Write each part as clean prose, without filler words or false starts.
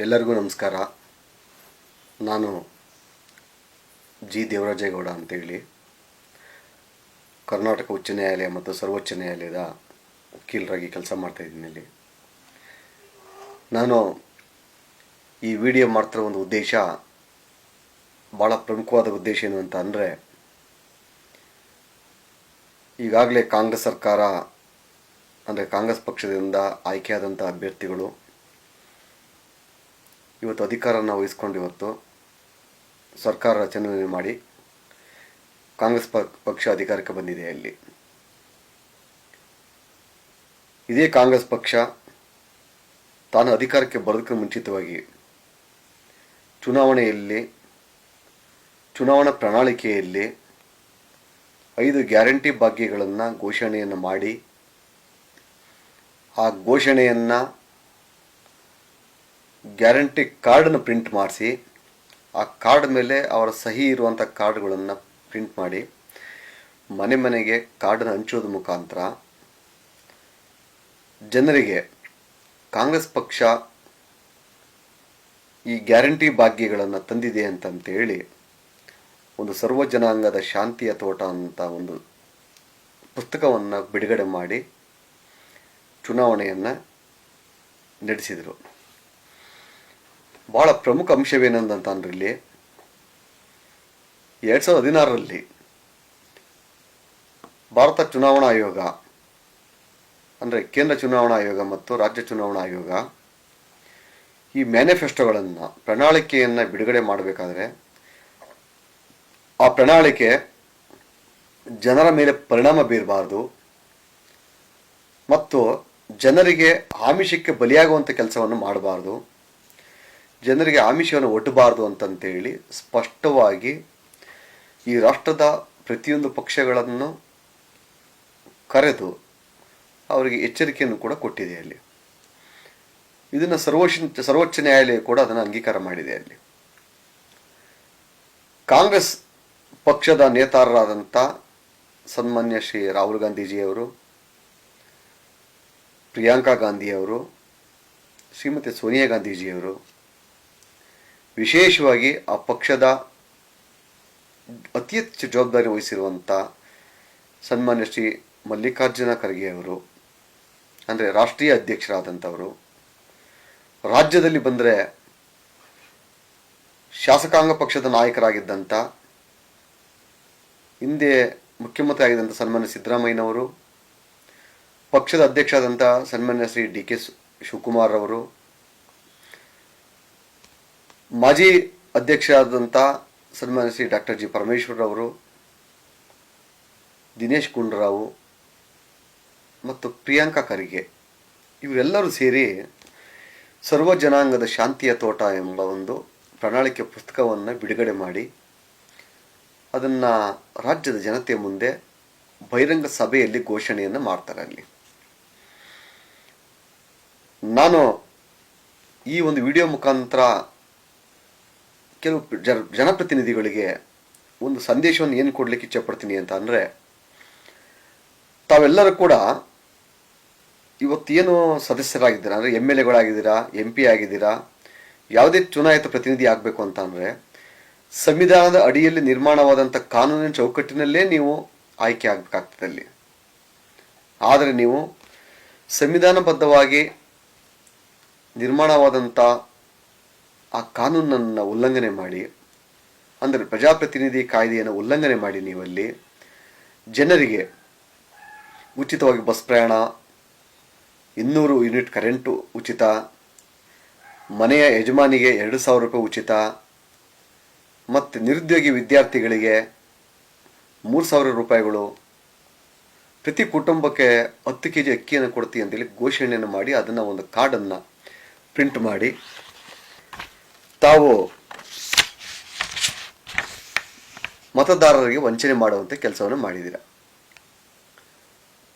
ಎಲ್ಲರಿಗೂ ನಮಸ್ಕಾರ. ನಾನು ಜಿ ದೇವರಾಜೇಗೌಡ ಅಂತೇಳಿ ಕರ್ನಾಟಕ ಉಚ್ಚ ನ್ಯಾಯಾಲಯ ಮತ್ತು ಸರ್ವೋಚ್ಚ ನ್ಯಾಯಾಲಯದ ವಕೀಲರಾಗಿ ಕೆಲಸ ಮಾಡ್ತಾಯಿದ್ದೀನಿ. ಇಲ್ಲಿ ನಾನು ಈ ವಿಡಿಯೋ ಮಾಡ್ತಿರೋ ಒಂದು ಉದ್ದೇಶ, ಭಾಳ ಪ್ರಮುಖವಾದ ಉದ್ದೇಶ ಏನು ಅಂತ ಅಂದರೆ, ಈಗಾಗಲೇ ಕಾಂಗ್ರೆಸ್ ಸರ್ಕಾರ ಅಂದರೆ ಕಾಂಗ್ರೆಸ್ ಪಕ್ಷದಿಂದ ಆಯ್ಕೆಯಾದಂಥ ಅಭ್ಯರ್ಥಿಗಳು ಇವತ್ತು ಅಧಿಕಾರನ ವಹಿಸ್ಕೊಂಡು ಇವತ್ತು ಸರ್ಕಾರ ರಚನೆ ಮಾಡಿ ಕಾಂಗ್ರೆಸ್ ಪಕ್ಷ ಅಧಿಕಾರಕ್ಕೆ ಬಂದಿದೆ. ಅಲ್ಲಿ ಇದೇ ಕಾಂಗ್ರೆಸ್ ಪಕ್ಷ ತಾನು ಅಧಿಕಾರಕ್ಕೆ ಬರೋದಕ್ಕೆ ಮುಂಚಿತವಾಗಿ ಚುನಾವಣಾ ಪ್ರಣಾಳಿಕೆಯಲ್ಲಿ 5 ಗ್ಯಾರಂಟಿ ಭಾಗ್ಯಗಳನ್ನು ಘೋಷಣೆಯನ್ನು ಮಾಡಿ, ಆ ಘೋಷಣೆಯನ್ನು ಗ್ಯಾರಂಟಿ ಕಾರ್ಡನ್ನು ಪ್ರಿಂಟ್ ಮಾಡಿಸಿ, ಆ ಕಾರ್ಡ್ ಮೇಲೆ ಅವರ ಸಹಿ ಇರುವಂಥ ಕಾರ್ಡ್ಗಳನ್ನು ಪ್ರಿಂಟ್ ಮಾಡಿ ಮನೆ ಮನೆಗೆ ಕಾರ್ಡನ್ನು ಹಂಚೋದ್ರ ಮುಖಾಂತರ ಜನರಿಗೆ ಕಾಂಗ್ರೆಸ್ ಪಕ್ಷ ಈ ಗ್ಯಾರಂಟಿ ಭಾಗ್ಯಗಳನ್ನು ತಂದಿದೆ ಅಂತಂತೇಳಿ ಒಂದು ಸರ್ವ ಜನಾಂಗದ ಶಾಂತಿಯ ತೋಟ ಅಂತ ಒಂದು ಪುಸ್ತಕವನ್ನು ಬಿಡುಗಡೆ ಮಾಡಿ ಚುನಾವಣೆಯನ್ನು ನಡೆಸಿದರು. ಭಾಳ ಪ್ರಮುಖ ಅಂಶವೇನಂತಂದ್ರೆ, ಇಲ್ಲಿ 2016ರಲ್ಲಿ ಭಾರತ ಚುನಾವಣಾ ಆಯೋಗ ಅಂದರೆ ಕೇಂದ್ರ ಚುನಾವಣಾ ಆಯೋಗ ಮತ್ತು ರಾಜ್ಯ ಚುನಾವಣಾ ಆಯೋಗ ಈ ಮ್ಯಾನಿಫೆಸ್ಟೋಗಳನ್ನು ಪ್ರಣಾಳಿಕೆಯನ್ನು ಬಿಡುಗಡೆ ಮಾಡಬೇಕಾದ್ರೆ ಆ ಪ್ರಣಾಳಿಕೆ ಜನರ ಮೇಲೆ ಪರಿಣಾಮ ಬೀರಬಾರ್ದು ಮತ್ತು ಜನರಿಗೆ ಆಮಿಷಕ್ಕೆ ಬಲಿಯಾಗುವಂಥ ಕೆಲಸವನ್ನು ಮಾಡಬಾರ್ದು, ಜನರಿಗೆ ಆಮಿಷವನ್ನು ಒಡ್ಡಬಾರ್ದು ಅಂತಂತೇಳಿ ಸ್ಪಷ್ಟವಾಗಿ ಈ ರಾಷ್ಟ್ರದ ಪ್ರತಿಯೊಂದು ಪಕ್ಷಗಳನ್ನು ಕರೆದು ಅವರಿಗೆ ಎಚ್ಚರಿಕೆಯನ್ನು ಕೂಡ ಕೊಟ್ಟಿದೆ. ಅಲ್ಲಿ ಇದನ್ನು ಸರ್ವೋಚ್ಚ ನ್ಯಾಯಾಲಯ ಕೂಡ ಅದನ್ನು ಅಂಗೀಕಾರ ಮಾಡಿದೆ. ಅಲ್ಲಿ ಕಾಂಗ್ರೆಸ್ ಪಕ್ಷದ ನೇತಾರರಾದಂಥ ಸನ್ಮಾನ್ಯ ಶ್ರೀ ರಾಹುಲ್ ಗಾಂಧೀಜಿಯವರು, ಪ್ರಿಯಾಂಕಾ ಗಾಂಧಿಯವರು, ಶ್ರೀಮತಿ ಸೋನಿಯಾ ಗಾಂಧೀಜಿಯವರು, ವಿಶೇಷವಾಗಿ ಆ ಪಕ್ಷದ ಅತಿ ಹೆಚ್ಚು ಜವಾಬ್ದಾರಿ ವಹಿಸಿರುವಂಥ ಸನ್ಮಾನ್ಯ ಶ್ರೀ ಮಲ್ಲಿಕಾರ್ಜುನ ಖರ್ಗೆ ಅವರು, ಅಂದರೆ ರಾಷ್ಟ್ರೀಯ ಅಧ್ಯಕ್ಷರಾದಂಥವರು, ರಾಜ್ಯದಲ್ಲಿ ಬಂದರೆ ಶಾಸಕಾಂಗ ಪಕ್ಷದ ನಾಯಕರಾಗಿದ್ದಂಥ ಹಿಂದೆ ಮುಖ್ಯಮಂತ್ರಿ ಆಗಿದ್ದಂಥ ಸನ್ಮಾನ್ಯ ಸಿದ್ದರಾಮಯ್ಯನವರು, ಪಕ್ಷದ ಅಧ್ಯಕ್ಷರಾದಂಥ ಸನ್ಮಾನ್ಯ ಶ್ರೀ ಡಿ.ಕೆ. ಶಿವಕುಮಾರ್ ಅವರು, ಮಾಜಿ ಅಧ್ಯಕ್ಷರಾದಂಥ ಸನ್ಮಾನ್ಯ ಶ್ರೀ ಡಾಕ್ಟರ್ ಜಿ. ಪರಮೇಶ್ವರ್ ಅವರು, ದಿನೇಶ್ ಗುಂಡೂರಾವ್ ಮತ್ತು ಪ್ರಿಯಾಂಕಾ ಖರ್ಗೆ ಇವರೆಲ್ಲರೂ ಸೇರಿ ಸರ್ವ ಜನಾಂಗದ ಶಾಂತಿಯ ತೋಟ ಎಂಬ ಒಂದು ಪ್ರಣಾಳಿಕೆ ಪುಸ್ತಕವನ್ನು ಬಿಡುಗಡೆ ಮಾಡಿ ಅದನ್ನು ರಾಜ್ಯದ ಜನತೆಯ ಮುಂದೆ ಬಹಿರಂಗ ಸಭೆಯಲ್ಲಿ ಘೋಷಣೆಯನ್ನು ಮಾಡ್ತಾರೆ. ಅಲ್ಲಿ ನಾನು ಈ ಒಂದು ವಿಡಿಯೋ ಮುಖಾಂತರ ಕೆಲವು ಜನಪ್ರತಿನಿಧಿಗಳಿಗೆ ಒಂದು ಸಂದೇಶವನ್ನು ಏನು ಕೊಡಲಿಕ್ಕೆ ಇಚ್ಛಪಡ್ತೀನಿ ಅಂತ ಅಂದರೆ, ತಾವೆಲ್ಲರೂ ಕೂಡ ಇವತ್ತೇನು ಸದಸ್ಯರಾಗಿದ್ದೀರಾ ಅಂದರೆ MLAಗಳಾಗಿದ್ದೀರಾ, MP ಆಗಿದ್ದೀರಾ, ಯಾವುದೇ ಚುನಾಯಿತ ಪ್ರತಿನಿಧಿ ಆಗಬೇಕು ಅಂತ ಅಂದರೆ ಸಂವಿಧಾನದ ಅಡಿಯಲ್ಲಿ ನಿರ್ಮಾಣವಾದಂಥ ಕಾನೂನಿನ ಚೌಕಟ್ಟಿನಲ್ಲೇ ನೀವು ಆಯ್ಕೆ ಆಗಬೇಕಾಗ್ತದೆ. ಅಲ್ಲಿ ಆದರೆ ನೀವು ಸಂವಿಧಾನಬದ್ಧವಾಗಿ ನಿರ್ಮಾಣವಾದಂಥ ಆ ಕಾನೂನನ್ನು ಉಲ್ಲಂಘನೆ ಮಾಡಿ, ಅಂದರೆ ಪ್ರಜಾಪ್ರತಿನಿಧಿ ಕಾಯ್ದೆಯನ್ನು ಉಲ್ಲಂಘನೆ ಮಾಡಿ ನೀವಲ್ಲಿ ಜನರಿಗೆ ಉಚಿತವಾಗಿ ಬಸ್ ಪ್ರಯಾಣ, 200 ಯೂನಿಟ್ ಕರೆಂಟು ಉಚಿತ, ಮನೆಯ ಯಜಮಾನಿಗೆ 2,000 ರೂಪಾಯಿ ಉಚಿತ, ಮತ್ತು ನಿರುದ್ಯೋಗಿ ವಿದ್ಯಾರ್ಥಿಗಳಿಗೆ 3,000 ರೂಪಾಯಿಗಳು, ಪ್ರತಿ ಕುಟುಂಬಕ್ಕೆ 10 kg ಅಕ್ಕಿಯನ್ನು ಕೊಡ್ತೀವಿ ಅಂತೇಳಿ ಘೋಷಣೆಯನ್ನು ಮಾಡಿ ಅದನ್ನು ಒಂದು ಕಾರ್ಡನ್ನು ಪ್ರಿಂಟ್ ಮಾಡಿ ತಾವು ಮತದಾರರಿಗೆ ವಂಚನೆ ಮಾಡುವಂಥ ಕೆಲಸವನ್ನು ಮಾಡಿದ್ದೀರ.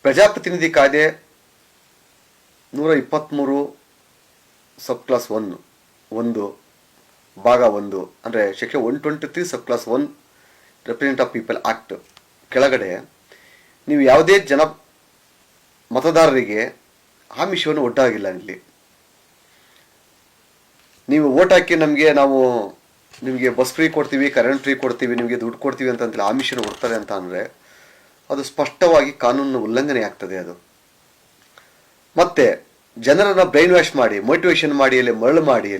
ಪ್ರಜಾಪ್ರತಿನಿಧಿ ಕಾಯ್ದೆ 123 ಸಬ್ ಕ್ಲಾಸ್ 1 ಭಾಗ 1 ಅಂದರೆ section 123 sub class 1 represent of people act ಕೆಳಗಡೆ ನೀವು ಯಾವುದೇ ಮತದಾರರಿಗೆ ಆಮಿಷವನ್ನು ಒಡ್ಡಾಗಿಲ್ಲ. ಇಲ್ಲಿ ನೀವು ಓಟ್ ಹಾಕಿ ನಿಮಗೆ ಬಸ್ ಫ್ರೀ ಕೊಡ್ತೀವಿ, ಕರೆಂಟ್ ಫ್ರೀ ಕೊಡ್ತೀವಿ, ನಿಮಗೆ ದುಡ್ಡು ಕೊಡ್ತೀವಿ ಅಂತಂತೇಳಿ ಆಮಿಷನ ಕೊಡ್ತಾರೆ ಅಂತ ಅಂದರೆ ಅದು ಸ್ಪಷ್ಟವಾಗಿ ಕಾನೂನಿನ ಉಲ್ಲಂಘನೆ ಆಗ್ತದೆ ಅದು. ಮತ್ತೆ ಜನರನ್ನ ಬ್ರೈನ್ ವಾಶ್ ಮಾಡಿ, ಮೋಟಿವೇಶನ್ ಮಾಡಿ, ಮರಳು ಮಾಡಿ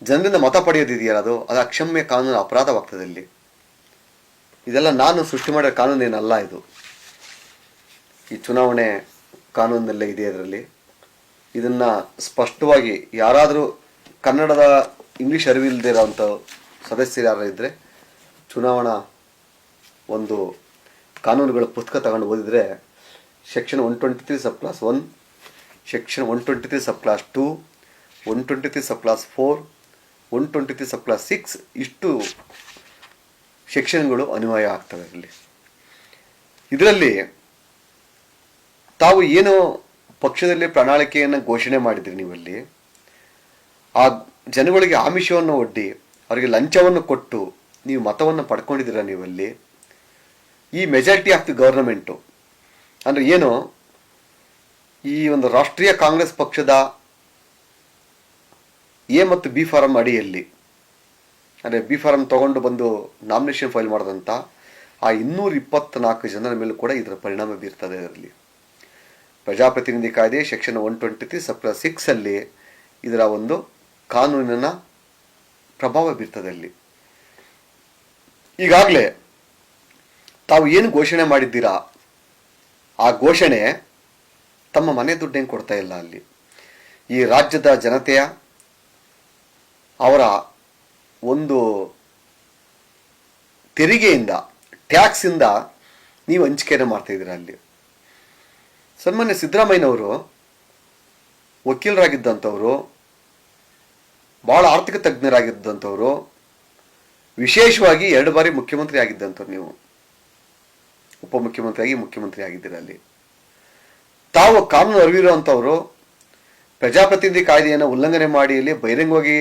ಜನರಿಂದ ಮತ ಪಡೆಯೋದಿದೆಯಲ್ಲ ಅದು ಅಕ್ಷಮ್ಯ ಕಾನೂನು ಅಪರಾಧವಾಗ್ತದೆ ಇಲ್ಲಿ. ಇದೆಲ್ಲ ನಾನು ಸೃಷ್ಟಿ ಮಾಡಿರೋ ಕಾನೂನೇನಲ್ಲ ಇದು. ಈ ಚುನಾವಣೆ ಕಾನೂನಲ್ಲೇ ಇದೆ ಅದರಲ್ಲಿ. ಇದನ್ನು ಸ್ಪಷ್ಟವಾಗಿ ಯಾರಾದರೂ ಕನ್ನಡದ ಇಂಗ್ಲೀಷ್ ಅರಿವಿಲ್ಲದೆ ಇರೋವಂಥ ಸದಸ್ಯರು ಯಾರು ಇದ್ದರೆ ಚುನಾವಣಾ ಒಂದು ಕಾನೂನುಗಳ ಪುಸ್ತಕ ತಗೊಂಡು ಓದಿದರೆ ಸೆಕ್ಷನ್ 123 ಸಬ್ ಕ್ಲಾಸ್ 1, ಸೆಕ್ಷನ್ 123 ಸಬ್ ಕ್ಲಾಸ್ 2, 123 ಸಬ್ ಕ್ಲಾಸ್ 4, 123 ಸಬ್ ಕ್ಲಾಸ್ 6 ಇಷ್ಟು ಸೆಕ್ಷನ್ಗಳು ಅನ್ವಯ ಆಗ್ತವೆ ಇದರಲ್ಲಿ ತಾವು ಏನು ಪಕ್ಷದಲ್ಲಿ ಪ್ರಣಾಳಿಕೆಯನ್ನು ಘೋಷಣೆ ಮಾಡಿದ್ರಿ ನೀವಲ್ಲಿ, ಆ ಜನಗಳಿಗೆ ಆಮಿಷವನ್ನು ಒಡ್ಡಿ ಅವರಿಗೆ ಲಂಚವನ್ನು ಕೊಟ್ಟು ನೀವು ಮತವನ್ನು ಪಡ್ಕೊಂಡಿದ್ದೀರ ನೀವಲ್ಲಿ. ಈ ಮೆಜಾರಿಟಿ ಆಫ್ ದಿ ಗವರ್ನಮೆಂಟು ಅಂದರೆ ಏನು, ಈ ಒಂದು ರಾಷ್ಟ್ರೀಯ ಕಾಂಗ್ರೆಸ್ ಪಕ್ಷದ ಎ ಮತ್ತು ಬಿ ಫಾರಂ ಅಡಿಯಲ್ಲಿ ಅಂದರೆ ಬಿ ಫಾರಂ ತೊಗೊಂಡು ಬಂದು ನಾಮಿನೇಷನ್ ಫೈಲ್ ಮಾಡಿದಂಥ ಆ 224 ಜನರ ಮೇಲೂ ಕೂಡ ಇದರ ಪರಿಣಾಮ ಬೀರ್ತದೆ. ಅದರಲ್ಲಿ ಪ್ರಜಾಪ್ರತಿನಿಧಿ ಕಾಯ್ದೆ ಸೆಕ್ಷನ್ 123 ಸಬ್ ಕ್ಲಾಸ್ 6 ಇದರ ಒಂದು ಕಾನೂನಿನ ಪ್ರಭಾವ ಬೀರ್ತದೆ ಅಲ್ಲಿ. ಈಗಾಗಲೇ ತಾವು ಏನು ಘೋಷಣೆ ಮಾಡಿದ್ದೀರಾ ಆ ಘೋಷಣೆ ತಮ್ಮ ಮನೆ ದುಡ್ಡು ಹೆಂಗೆ ಕೊಡ್ತಾ ಇಲ್ಲ ಅಲ್ಲಿ. ಈ ರಾಜ್ಯದ ಜನತೆಯ ಅವರ ಒಂದು ತೆರಿಗೆಯಿಂದ, ಟ್ಯಾಕ್ಸಿಂದ ನೀವು ಹಂಚಿಕೆಯನ್ನು ಮಾಡ್ತಾ ಇದ್ದೀರಾ ಅಲ್ಲಿ. ಸನ್ಮಾನ್ಯ ಸಿದ್ದರಾಮಯ್ಯನವರು ವಕೀಲರಾಗಿದ್ದಂಥವರು, ಭಾಳ ಆರ್ಥಿಕ ತಜ್ಞರಾಗಿದ್ದಂಥವರು, ವಿಶೇಷವಾಗಿ 2 ಬಾರಿ ಮುಖ್ಯಮಂತ್ರಿ ಆಗಿದ್ದಂಥವ್ರು. ನೀವು ಉಪಮುಖ್ಯಮಂತ್ರಿಯಾಗಿ ಮುಖ್ಯಮಂತ್ರಿ ಆಗಿದ್ದೀರ ಅಲ್ಲಿ. ತಾವು ಕಾನೂನು ಅರಿವಿರುವಂಥವರು ಪ್ರಜಾಪ್ರತಿನಿಧಿ ಕಾಯ್ದೆಯನ್ನು ಉಲ್ಲಂಘನೆ ಮಾಡಿ ಅಲ್ಲಿ ಬಹಿರಂಗವಾಗಿ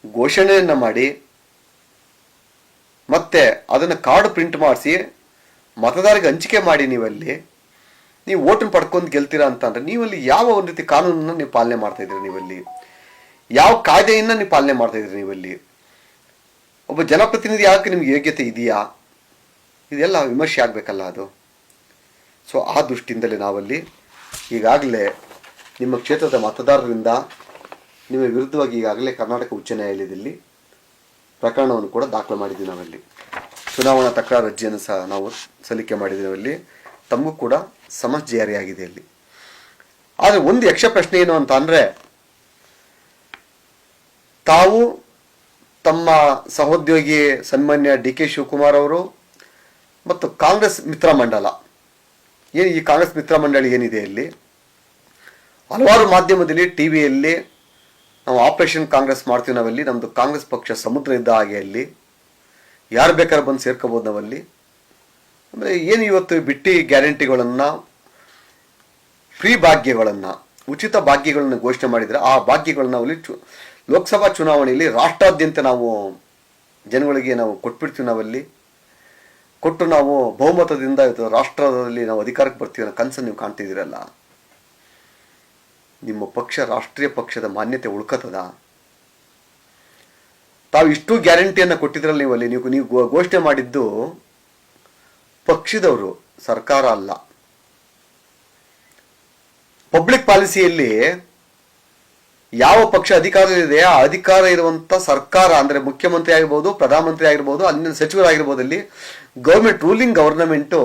ಘೋಷಣೆಯನ್ನು ಮಾಡಿ ಮತ್ತೆ ಅದನ್ನು ಕಾರ್ಡ್ ಪ್ರಿಂಟ್ ಮಾಡಿಸಿ ಮತದಾರರಿಗೆ ಹಂಚಿಕೆ ಮಾಡಿ ನೀವು ಓಟನ್ನು ಪಡ್ಕೊಂಡು ಗೆಲ್ತೀರಾ ಅಂತಂದ್ರೆ ನೀವಲ್ಲಿ ಯಾವ ಒಂದು ರೀತಿ ಕಾನೂನನ್ನು ನೀವು ಪಾಲನೆ ಮಾಡ್ತಾ ಇದ್ದೀರಿ, ನೀವಲ್ಲಿ ಯಾವ ಕಾಯ್ದೆಯನ್ನು ನೀವು ಪಾಲನೆ ಮಾಡ್ತಾ ಇದ್ದೀರಿ, ನೀವಲ್ಲಿ ಒಬ್ಬ ಜನಪ್ರತಿನಿಧಿ ಯಾಕೆ ನಿಮ್ಗೆ ಯೋಗ್ಯತೆ ಇದೆಯಾ, ಇದೆಲ್ಲ ವಿಮರ್ಶೆ ಆಗಬೇಕಲ್ಲ ಅದು. ಸೊ ಆ ದೃಷ್ಟಿಯಿಂದಲೇ ನಾವಲ್ಲಿ ಈಗಾಗಲೇ ನಿಮ್ಮ ಕ್ಷೇತ್ರದ ಮತದಾರರಿಂದ ನಿಮ್ಮ ವಿರುದ್ಧವಾಗಿ ಈಗಾಗಲೇ ಕರ್ನಾಟಕ ಉಚ್ಚ ನ್ಯಾಯಾಲಯದಲ್ಲಿ ಪ್ರಕರಣವನ್ನು ಕೂಡ ದಾಖಲು ಮಾಡಿದ್ದೀವಿ. ನಾವಲ್ಲಿ ಚುನಾವಣಾ ತಕರಾರು ಅರ್ಜಿಯನ್ನು ಸಹ ನಾವು ಸಲ್ಲಿಕೆ ಮಾಡಿದ್ದೀವಿ. ಅಲ್ಲಿ ತಮಗೂ ಕೂಡ ಸಮನ್ಸ್ ಜಾರಿಯಾಗಿದೆ ಅಲ್ಲಿ. ಆದರೆ ಒಂದು ಯಕ್ಷ ಪ್ರಶ್ನೆ ಏನು ಅಂತ ಅಂದರೆ, ತಾವು ತಮ್ಮ ಸಹೋದ್ಯೋಗಿ ಸನ್ಮಾನ್ಯ ಡಿ.ಕೆ. ಶಿವಕುಮಾರ್ ಅವರು ಮತ್ತು ಕಾಂಗ್ರೆಸ್ ಮಿತ್ರ ಮಂಡಲ ಏನು, ಈ ಕಾಂಗ್ರೆಸ್ ಮಿತ್ರ ಮಂಡಳಿ ಏನಿದೆ ಇಲ್ಲಿ ಹಲವಾರು ಮಾಧ್ಯಮದಲ್ಲಿ ಟಿವಿಯಲ್ಲಿ ನಾವು ಆಪರೇಷನ್ ಕಾಂಗ್ರೆಸ್ ಮಾಡ್ತೀವಿ. ನಾವಲ್ಲಿ ನಮ್ಮದು ಕಾಂಗ್ರೆಸ್ ಪಕ್ಷ ಸಮುದ್ರ ಇದ್ದ ಹಾಗೆ ಅಲ್ಲಿ ಯಾರು ಬೇಕಾದ್ರೂ ಬಂದು ಸೇರ್ಕೋಬೋದು ನಾವಲ್ಲಿ. ಅಂದರೆ ಏನು ಇವತ್ತು ಬಿಟ್ಟಿ ಗ್ಯಾರಂಟಿಗಳನ್ನು, ಫ್ರೀ ಭಾಗ್ಯಗಳನ್ನು, ಉಚಿತ ಭಾಗ್ಯಗಳನ್ನು ಘೋಷಣೆ ಮಾಡಿದರೆ ಆ ಭಾಗ್ಯಗಳನ್ನ ನಾವಲ್ಲಿ ಲೋಕಸಭಾ ಚುನಾವಣೆಯಲ್ಲಿ ರಾಷ್ಟ್ರಾದ್ಯಂತ ನಾವು ಜನಗಳಿಗೆ ನಾವು ಕೊಟ್ಬಿಡ್ತೀವಿ. ನಾವಲ್ಲಿ ಕೊಟ್ಟು ನಾವು ಬಹುಮತದಿಂದ ರಾಷ್ಟ್ರದಲ್ಲಿ ನಾವು ಅಧಿಕಾರಕ್ಕೆ ಬರ್ತೀವಿ ಅನ್ನೋ ಕನಸನ್ನು ನೀವು ಕಾಣ್ತಿದ್ದೀರಲ್ಲ, ನಿಮ್ಮ ಪಕ್ಷ ರಾಷ್ಟ್ರೀಯ ಪಕ್ಷದ ಮಾನ್ಯತೆ ಉಳ್ಕತ್ತದ? ತಾವು ಇಷ್ಟು ಗ್ಯಾರಂಟಿಯನ್ನು ಕೊಟ್ಟಿದ್ರಲ್ಲ ನೀವಲ್ಲಿ, ನೀವು ಘೋಷಣೆ ಮಾಡಿದ್ದು ಪಕ್ಷದವರು, ಸರ್ಕಾರ ಅಲ್ಲ. ಪಬ್ಲಿಕ್ ಪಾಲಿಸಿಯಲ್ಲಿ ಯಾವ ಪಕ್ಷ ಅಧಿಕಾರದಲ್ಲಿದೆ ಆ ಅಧಿಕಾರ ಇರುವಂತ ಸರ್ಕಾರ ಅಂದರೆ ಮುಖ್ಯಮಂತ್ರಿ ಆಗಿರ್ಬೋದು, ಪ್ರಧಾನಮಂತ್ರಿ ಆಗಿರ್ಬೋದು, ಅಲ್ಲಿನ ಸಚಿವರಾಗಿರ್ಬೋದು, ಅಲ್ಲಿ ಗೌರ್ಮೆಂಟ್ ರೂಲಿಂಗ್ ಗವರ್ನಮೆಂಟು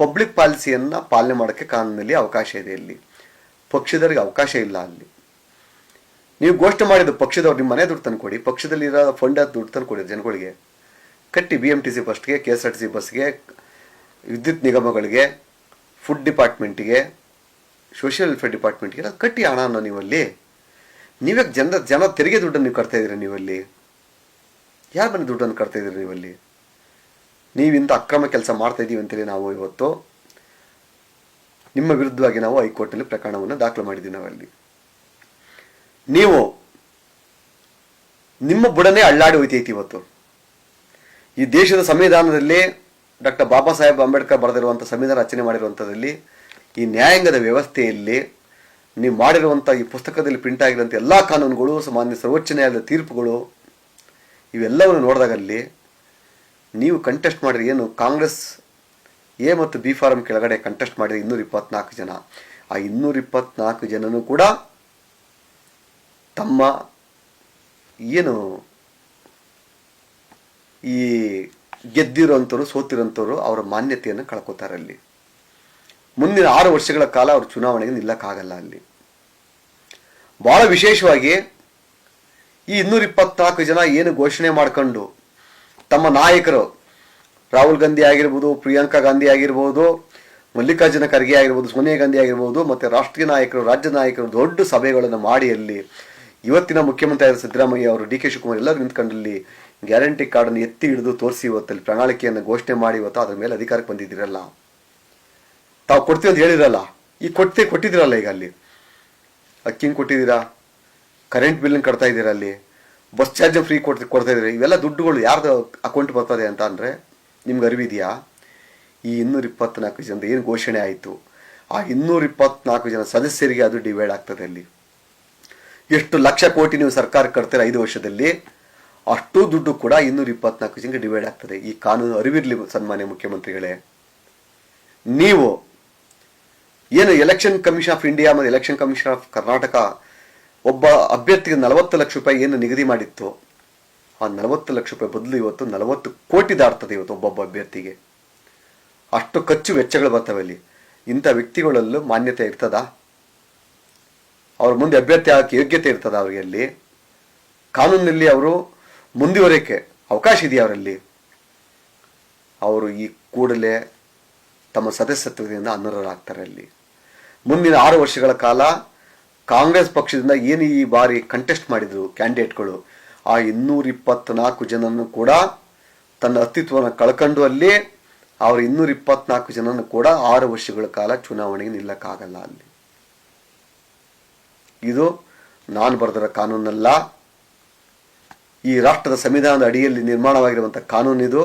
ಪಬ್ಲಿಕ್ ಪಾಲಿಸಿಯನ್ನು ಪಾಲನೆ ಮಾಡೋಕ್ಕೆ ಕಾನೂನಲ್ಲಿ ಅವಕಾಶ ಇದೆ. ಇಲ್ಲಿ ಪಕ್ಷದವರಿಗೆ ಅವಕಾಶ ಇಲ್ಲ. ಅಲ್ಲಿ ನೀವು ಘೋಷಣೆ ಮಾಡಿದ್ದು ಪಕ್ಷದವ್ರು ನಿಮ್ಮ ಮನೆ ದುಡ್ಡು ತಂದುಕೊಡಿ, ಪಕ್ಷದಲ್ಲಿರೋ ಫಂಡ್ ದುಡ್ಡು ತಂದುಕೊಡಿ, ಜನಗಳಿಗೆ ಕಟ್ಟಿ, BMTC ಬಸ್ಗೆ, KSRTC ಬಸ್ಗೆ, ವಿದ್ಯುತ್ ನಿಗಮಗಳಿಗೆ, ಫುಡ್ ಡಿಪಾರ್ಟ್ಮೆಂಟಿಗೆ, ಸೋಷಿಯಲ್ ವೆಲ್ಫೇರ್ ಡಿಪಾರ್ಟ್ಮೆಂಟ್ಗೆ ಕಟ್ಟಿ ಹಣವನ್ನು ನೀವಲ್ಲಿ. ನೀವೇ ಜನ ತೆರಿಗೆ ದುಡ್ಡನ್ನು ನೀವು ಕಟ್ತಾ ಇದ್ದೀರಿ. ನೀವಲ್ಲಿ ಯಾರ ಮನೆ ದುಡ್ಡನ್ನು ಕಟ್ತಾ ಇದ್ದೀರಿ? ನೀವಲ್ಲಿ ನೀವಿಂತ ಅಕ್ರಮ ಕೆಲಸ ಮಾಡ್ತಾ ಇದ್ದೀವಿ ಅಂತೇಳಿ ನಾವು ಇವತ್ತು ನಿಮ್ಮ ವಿರುದ್ಧವಾಗಿ ನಾವು ಹೈಕೋರ್ಟ್ನಲ್ಲಿ ಪ್ರಕರಣವನ್ನು ದಾಖಲು ಮಾಡಿದ್ದೀವಿ. ನಾವಲ್ಲಿ ನೀವು ನಿಮ್ಮ ಬುಡನೆ ಅಳ್ಳಾಡಿ ಹೋಯ್ತೈತಿ. ಇವತ್ತು ಈ ದೇಶದ ಸಂವಿಧಾನದಲ್ಲಿ ಡಾಕ್ಟರ್ ಬಾಬಾ ಸಾಹೇಬ್ ಅಂಬೇಡ್ಕರ್ ಬರೆದಿರುವಂಥ ಸಂವಿಧಾನ ರಚನೆ ಮಾಡಿರುವಂಥದ್ದಲ್ಲಿ ಈ ನ್ಯಾಯಾಂಗದ ವ್ಯವಸ್ಥೆಯಲ್ಲಿ ನೀವು ಮಾಡಿರುವಂಥ ಈ ಪುಸ್ತಕದಲ್ಲಿ ಪ್ರಿಂಟ್ ಆಗಿರುವಂಥ ಎಲ್ಲ ಕಾನೂನುಗಳು, ಮಾನ್ಯ ಸರ್ವೋಚ್ಚ ನ್ಯಾಯಾಲಯದ ತೀರ್ಪುಗಳು, ಇವೆಲ್ಲವನ್ನು ನೋಡಿದಾಗಲ್ಲಿ ನೀವು ಕಂಟೆಸ್ಟ್ ಮಾಡಿರಿ. ಏನು ಕಾಂಗ್ರೆಸ್ ಎ ಮತ್ತು ಬಿ ಫಾರಂ ಕೆಳಗಡೆ ಕಂಟೆಸ್ಟ್ ಮಾಡಿದ 224 ಜನ, ಆ 224 ಜನನೂ ಕೂಡ ತಮ್ಮ ಏನು ಈ ಗೆದ್ದಿರೋಂಥವ್ರು, ಸೋತಿರೋಂಥವ್ರು ಅವರ ಮಾನ್ಯತೆಯನ್ನು ಕಳ್ಕೊತಾರೆ. ಅಲ್ಲಿ ಮುಂದಿನ 6 ವರ್ಷಗಳ ಕಾಲ ಅವರು ಚುನಾವಣೆಗೆ ನಿಲ್ಲಕ್ಕಾಗಲ್ಲ. ಅಲ್ಲಿ ಬಹಳ ವಿಶೇಷವಾಗಿ ಈ 224 ಜನ ಏನು ಘೋಷಣೆ ಮಾಡ್ಕೊಂಡು ತಮ್ಮ ನಾಯಕರು ರಾಹುಲ್ ಗಾಂಧಿ ಆಗಿರ್ಬೋದು, ಪ್ರಿಯಾಂಕಾ ಗಾಂಧಿ ಆಗಿರ್ಬೋದು, ಮಲ್ಲಿಕಾರ್ಜುನ ಖರ್ಗೆ ಆಗಿರ್ಬೋದು, ಸೋನಿಯಾ ಗಾಂಧಿ ಆಗಿರ್ಬೋದು, ಮತ್ತು ರಾಷ್ಟ್ರೀಯ ನಾಯಕರು, ರಾಜ್ಯ ನಾಯಕರು ದೊಡ್ಡ ಸಭೆಗಳನ್ನು ಮಾಡಿ ಅಲ್ಲಿ ಇವತ್ತಿನ ಮುಖ್ಯಮಂತ್ರಿ ಆದ ಸಿದ್ದರಾಮಯ್ಯ ಅವರು, ಡಿ ಕೆ ಶಿವಕುಮಾರ್ ಎಲ್ಲರೂ ನಿಂತ್ಕೊಂಡಲ್ಲಿ ಗ್ಯಾರಂಟಿ ಕಾರ್ಡನ್ನು ಎತ್ತಿ ಹಿಡಿದು ತೋರಿಸಿ ಇವತ್ತಲ್ಲಿ ಪ್ರಣಾಳಿಕೆಯನ್ನು ಘೋಷಣೆ ಮಾಡಿ ಇವತ್ತು ಅದ್ರ ಮೇಲೆ ಅಧಿಕಾರಕ್ಕೆ ಬಂದಿದ್ದೀರಲ್ಲ. ತಾವು ಕೊಡ್ತೀವಿ ಅಂತ ಹೇಳಿರಲ್ಲ, ಈಗ ಕೊಟ್ಟಿದ್ದೀರಲ್ಲ. ಈಗ ಅಲ್ಲಿ ಅಕ್ಕಿಂಗ್ ಕೊಟ್ಟಿದ್ದೀರಾ, ಕರೆಂಟ್ ಬಿಲ್ಲನ್ನು ಕಟ್ತಾ ಇದ್ದೀರಾ, ಅಲ್ಲಿ ಬಸ್ ಚಾರ್ಜ್ ಫ್ರೀ ಕೊಡ್ತಾ ಇದ್ದೀರಾ. ಇವೆಲ್ಲ ದುಡ್ಡುಗಳು ಯಾರ್ದು ಅಕೌಂಟ್ ಬರ್ತದೆ ಅಂತ ಅಂದರೆ ನಿಮ್ಗೆ ಅರಿವಿದೆಯಾ? ಈ 224 ಜನದ ಏನು ಘೋಷಣೆ ಆಯಿತು, ಆ 224 ಜನ ಸದಸ್ಯರಿಗೆ ಅದು ಡಿವೈಡ್ ಆಗ್ತದೆ. ಅಲ್ಲಿ ಎಷ್ಟು ಲಕ್ಷ ಕೋಟಿ ನೀವು ಸರ್ಕಾರ ಕಟ್ತೀರ 5 ವರ್ಷದಲ್ಲಿ, ಅಷ್ಟು ದುಡ್ಡು ಕೂಡ 224 ಜನಕ್ಕೆ ಡಿವೈಡ್ ಆಗ್ತದೆ. ಈ ಕಾನೂನು ಅರಿವಿರಲಿ ಸನ್ಮಾನ್ಯ ಮುಖ್ಯಮಂತ್ರಿಗಳೇ. ನೀವು ಏನು ಎಲೆಕ್ಷನ್ ಕಮಿಷನ್ ಆಫ್ ಇಂಡಿಯಾ ಮತ್ತು ಎಲೆಕ್ಷನ್ ಕಮಿಷನ್ ಆಫ್ ಕರ್ನಾಟಕ ಒಬ್ಬ ಅಭ್ಯರ್ಥಿಗೆ 40 ಲಕ್ಷ ರೂಪಾಯಿ ಏನು ನಿಗದಿ ಮಾಡಿತ್ತು, ಆ 40 ಲಕ್ಷ ರೂಪಾಯಿ ಬದಲು ಇವತ್ತು 40 ಕೋಟಿ ದಾಟ್ತದೆ ಇವತ್ತು ಒಬ್ಬೊಬ್ಬ ಅಭ್ಯರ್ಥಿಗೆ. ಅಷ್ಟು ಖರ್ಚು ವೆಚ್ಚಗಳು ಬರ್ತವೆ ಅಲ್ಲಿ. ಇಂಥ ವ್ಯಕ್ತಿಗಳಲ್ಲೂ ಮಾನ್ಯತೆ ಇರ್ತದ? ಅವ್ರ ಮುಂದೆ ಅಭ್ಯರ್ಥಿ ಆಗಕ್ಕೆ ಯೋಗ್ಯತೆ ಇರ್ತದ ಅವರಿಗೆ? ಅಲ್ಲಿ ಕಾನೂನಿನಲ್ಲಿ ಅವರು ಮುಂದುವರಿಯಕ್ಕೆ ಅವಕಾಶ ಇದೆಯಾ ಅವರಲ್ಲಿ? ಅವರು ಈ ಕೂಡಲೇ ತಮ್ಮ ಸದಸ್ಯತ್ವದಿಂದ ಅನರ್ಹರಾಗ್ತಾರೆ. ಅಲ್ಲಿ ಮುಂದಿನ 6 ವರ್ಷಗಳ ಕಾಲ ಕಾಂಗ್ರೆಸ್ ಪಕ್ಷದಿಂದ ಏನು ಈ ಬಾರಿ ಕಂಟೆಸ್ಟ್ ಮಾಡಿದ್ರು ಕ್ಯಾಂಡಿಡೇಟ್ಗಳು, ಆ 224 ಜನನ್ನು ಕೂಡ ತನ್ನ ಅಸ್ತಿತ್ವವನ್ನು ಕಳ್ಕೊಂಡು ಅಲ್ಲಿ ಅವ್ರ 224 ಜನನ್ನು ಕೂಡ 6 ವರ್ಷಗಳ ಕಾಲ ಚುನಾವಣೆಗೆ ನಿಲ್ಲಕ್ಕಾಗಲ್ಲ. ಅಲ್ಲಿ ಇದು ನಾನು ಬರೆದರ ಕಾನೂನಲ್ಲ, ಈ ರಾಷ್ಟ್ರದ ಸಂವಿಧಾನದ ಅಡಿಯಲ್ಲಿ ನಿರ್ಮಾಣವಾಗಿರುವಂಥ ಕಾನೂನಿದು.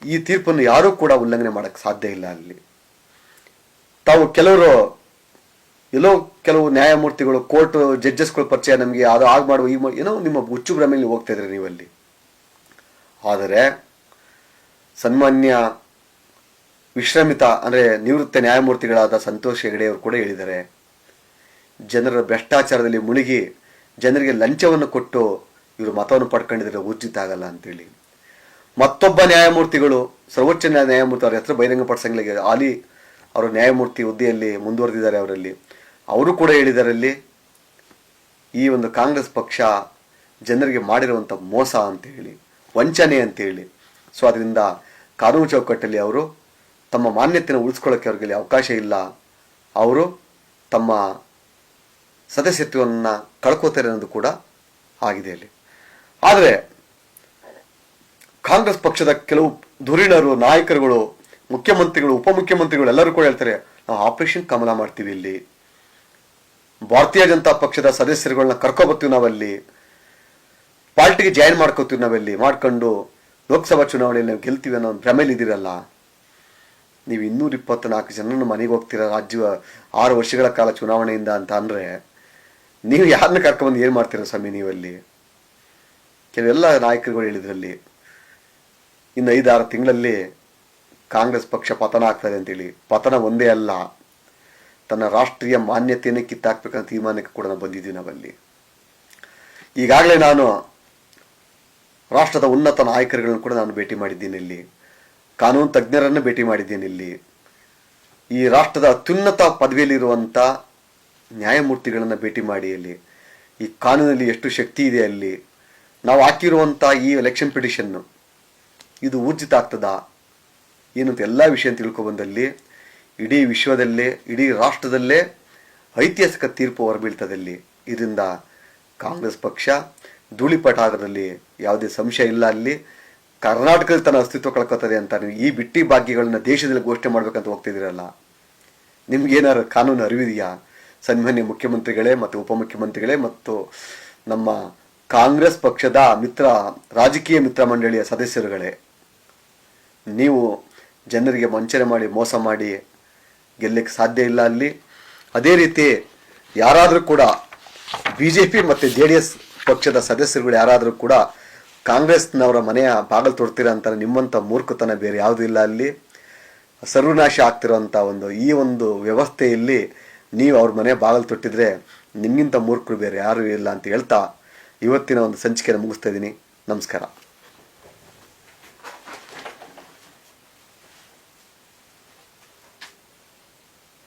ಈ ತೀರ್ಪನ್ನು ಯಾರೂ ಕೂಡ ಉಲ್ಲಂಘನೆ ಮಾಡೋಕ್ಕೆ ಸಾಧ್ಯ ಇಲ್ಲ. ಅಲ್ಲಿ ತಾವು ಕೆಲವು ನ್ಯಾಯಮೂರ್ತಿಗಳು, ಕೋರ್ಟ್ ಜಡ್ಜಸ್ಗಳ ಪರಿಚಯ ನಮಗೆ ಅದು ಆಗ ಮಾಡುವ ಏನೋ ನಿಮ್ಮ ಹುಚ್ಚು ಭ್ರಮೆಯಲ್ಲಿ ಹೋಗ್ತಾ ಇದ್ರಿ ನೀವಲ್ಲಿ. ಆದರೆ ಸನ್ಮಾನ್ಯ ವಿಶ್ರಮಿತ ಅಂದರೆ ನಿವೃತ್ತ ನ್ಯಾಯಮೂರ್ತಿಗಳಾದ ಸಂತೋಷ್ ಹೆಗಡೆ ಅವರು ಕೂಡ ಹೇಳಿದ್ದಾರೆ, ಜನರ ಭ್ರಷ್ಟಾಚಾರದಲ್ಲಿ ಮುಳುಗಿ ಜನರಿಗೆ ಲಂಚವನ್ನು ಕೊಟ್ಟು ಇವರು ಮತವನ್ನು ಪಡ್ಕೊಂಡಿದ್ರೆ ಊರ್ಜಿತ ಆಗಲ್ಲ ಅಂತೇಳಿ. ಮತ್ತೊಬ್ಬ ನ್ಯಾಯಮೂರ್ತಿಗಳು, ಸರ್ವೋಚ್ಚ ನ್ಯಾಯಮೂರ್ತಿ, ಅವ್ರ ಹೆಸರು ಬಹಿರಂಗಪಡಿಸಂಗಿಲ್ಲ, ಆಲಿ ಅವರು ನ್ಯಾಯಮೂರ್ತಿ ಹುದ್ದೆಯಲ್ಲಿ ಮುಂದುವರೆದಿದ್ದಾರೆ ಅವರಲ್ಲಿ, ಅವರು ಕೂಡ ಹೇಳಿದ್ದಾರೆ ಅಲ್ಲಿ ಈ ಒಂದು ಕಾಂಗ್ರೆಸ್ ಪಕ್ಷ ಜನರಿಗೆ ಮಾಡಿರುವಂಥ ಮೋಸ ಅಂತೇಳಿ, ವಂಚನೆ ಅಂತೇಳಿ. ಸೊ ಅದರಿಂದ ಕಾನೂನು ಚೌಕಟ್ಟಲ್ಲಿ ಅವರು ತಮ್ಮ ಮಾನ್ಯತೆಯನ್ನು ಉಳಿಸ್ಕೊಳ್ಳೋಕ್ಕೆ ಅವ್ರಿಗೆ ಅವಕಾಶ ಇಲ್ಲ. ಅವರು ತಮ್ಮ ಸದಸ್ಯತ್ವವನ್ನು ಕಳ್ಕೋತಾರೆ ಅನ್ನೋದು ಕೂಡ ಆಗಿದೆ ಅಲ್ಲಿ. ಆದರೆ ಕಾಂಗ್ರೆಸ್ ಪಕ್ಷದ ಕೆಲವು ಧುರೀಣರು, ನಾಯಕರುಗಳು, ಮುಖ್ಯಮಂತ್ರಿಗಳು, ಉಪಮುಖ್ಯಮಂತ್ರಿಗಳು ಎಲ್ಲರೂ ಕೂಡ ಹೇಳ್ತಾರೆ, ನಾವು ಆಪರೇಷನ್ ಕಮಲ ಮಾಡ್ತೀವಿ, ಇಲ್ಲಿ ಭಾರತೀಯ ಜನತಾ ಪಕ್ಷದ ಸದಸ್ಯರುಗಳನ್ನ ಕರ್ಕೊಬರ್ತೀವಿ, ನಾವಲ್ಲಿ ಪಾರ್ಟಿಗೆ ಜಾಯಿನ್ ಮಾಡ್ಕೋತೀವಿ, ನಾವಲ್ಲಿ ಮಾಡ್ಕೊಂಡು ಲೋಕಸಭಾ ಚುನಾವಣೆಯಲ್ಲಿ ನಾವು ಗೆಲ್ತೀವಿ ಅನ್ನೋ ಒಂದು ಭ್ರಮೇಲಿ ಇದ್ದೀರಲ್ಲ. ನೀವು 224 ಜನರನ್ನು ಮನೆಗೆ ಹೋಗ್ತೀರ ರಾಜ್ಯ 6 ವರ್ಷಗಳ ಕಾಲ ಚುನಾವಣೆಯಿಂದ ಅಂತ ಅಂದರೆ ನೀವು ಯಾರನ್ನ ಕರ್ಕೊಂಬಂದು ಏನು ಮಾಡ್ತೀರ ಸ್ವಾಮಿ ನೀವಲ್ಲಿ? ಕೆಲವೆಲ್ಲ ನಾಯಕರುಗಳು ಹೇಳಿದ್ರಲ್ಲಿ ಇನ್ನು 5-6 ತಿಂಗಳಲ್ಲಿ ಕಾಂಗ್ರೆಸ್ ಪಕ್ಷ ಪತನ ಆಗ್ತದೆ ಅಂತೇಳಿ. ಪತನ ಒಂದೇ ಅಲ್ಲ, ತನ್ನ ರಾಷ್ಟ್ರೀಯ ಮಾನ್ಯತೆಯನ್ನು ಕಿತ್ತಾಕ್ಬೇಕಂತ ತೀರ್ಮಾನಕ್ಕೆ ಕೂಡ ನಾವು ಬಂದಿದ್ದೀವಿ ನಾವಲ್ಲಿ. ಈಗಾಗಲೇ ನಾನು ರಾಷ್ಟ್ರದ ಉನ್ನತ ನಾಯಕರುಗಳನ್ನು ಕೂಡ ನಾನು ಭೇಟಿ ಮಾಡಿದ್ದೀನಿ, ಇಲ್ಲಿ ಕಾನೂನು ತಜ್ಞರನ್ನು ಭೇಟಿ ಮಾಡಿದ್ದೀನಿ, ಇಲ್ಲಿ ಈ ರಾಷ್ಟ್ರದ ಅತ್ಯುನ್ನತ ಪದವಿಯಲ್ಲಿರುವಂಥ ನ್ಯಾಯಮೂರ್ತಿಗಳನ್ನು ಭೇಟಿ ಮಾಡಿ ಅಲ್ಲಿ ಈ ಕಾನೂನಲ್ಲಿ ಎಷ್ಟು ಶಕ್ತಿ ಇದೆ, ಅಲ್ಲಿ ನಾವು ಹಾಕಿರುವಂಥ ಈ ಎಲೆಕ್ಷನ್ ಪಿಟಿಷನ್ನು ಇದು ಊರ್ಜಿತ ಆಗ್ತದಾ ಏನಂತ ಎಲ್ಲ ವಿಷಯ ತಿಳ್ಕೊಬಂದಲ್ಲಿ ಇಡೀ ವಿಶ್ವದಲ್ಲೇ, ಇಡೀ ರಾಷ್ಟ್ರದಲ್ಲೇ ಐತಿಹಾಸಿಕ ತೀರ್ಪು ಹೊರಬೀಳ್ತದಲ್ಲಿ. ಇದರಿಂದ ಕಾಂಗ್ರೆಸ್ ಪಕ್ಷ ಧೂಳಿಪಟ ಆಗೋದ್ರಲ್ಲಿ ಯಾವುದೇ ಸಂಶಯ ಇಲ್ಲ. ಅಲ್ಲಿ ಕರ್ನಾಟಕದಲ್ಲಿ ತನ್ನ ಅಸ್ತಿತ್ವ ಕಳ್ಕೊತದೆ ಅಂತ ನೀವು ಈ ಬಿಟ್ಟಿ ಭಾಗ್ಯಗಳನ್ನ ದೇಶದಲ್ಲಿ ಘೋಷಣೆ ಮಾಡ್ಬೇಕಂತ ಹೋಗ್ತಿದ್ದೀರಲ್ಲ, ನಿಮ್ಗೇನಾದ್ರು ಕಾನೂನು ಅರಿವಿದೆಯಾ ಸನ್ಮಾನ್ಯ ಮುಖ್ಯಮಂತ್ರಿಗಳೇ ಮತ್ತು ಉಪಮುಖ್ಯಮಂತ್ರಿಗಳೇ ಮತ್ತು ನಮ್ಮ ಕಾಂಗ್ರೆಸ್ ಪಕ್ಷದ ರಾಜಕೀಯ ಮಿತ್ರ ಮಂಡಳಿಯ ಸದಸ್ಯರುಗಳೇ? ನೀವು ಜನರಿಗೆ ವಂಚನೆ ಮಾಡಿ ಮೋಸ ಮಾಡಿ ಗೆಲ್ಲಕ್ಕೆ ಸಾಧ್ಯ ಇಲ್ಲ. ಅಲ್ಲಿ ಅದೇ ರೀತಿ ಯಾರಾದರೂ ಕೂಡ BJP ಮತ್ತು JDS ಪಕ್ಷದ ಸದಸ್ಯರುಗಳು ಯಾರಾದರೂ ಕೂಡ ಕಾಂಗ್ರೆಸ್ನವರ ಮನೆಯ ಬಾಗಿಲು ತೊಡ್ತೀರಾ ಅಂತಾರೆ, ನಿಮ್ಮಂಥ ಮೂರ್ಖತನ ಬೇರೆ ಯಾವುದೂ ಇಲ್ಲ. ಅಲ್ಲಿ ಸರ್ವನಾಶ ಆಗ್ತಿರೋಂಥ ಈ ಒಂದು ವ್ಯವಸ್ಥೆಯಲ್ಲಿ ನೀವು ಅವ್ರ ಮನೆ ಬಾಗಿಲು ತೊಟ್ಟಿದ್ರೆ ನಿಮ್ಗಿಂತ ಮೂರ್ಖರು ಬೇರೆ ಯಾರೂ ಇಲ್ಲ ಅಂತ ಹೇಳ್ತಾ ಇವತ್ತಿನ ಒಂದು ಸಂಚಿಕೆಯನ್ನು ಮುಗಿಸ್ತಾ ಇದ್ದೀನಿ. ನಮಸ್ಕಾರ.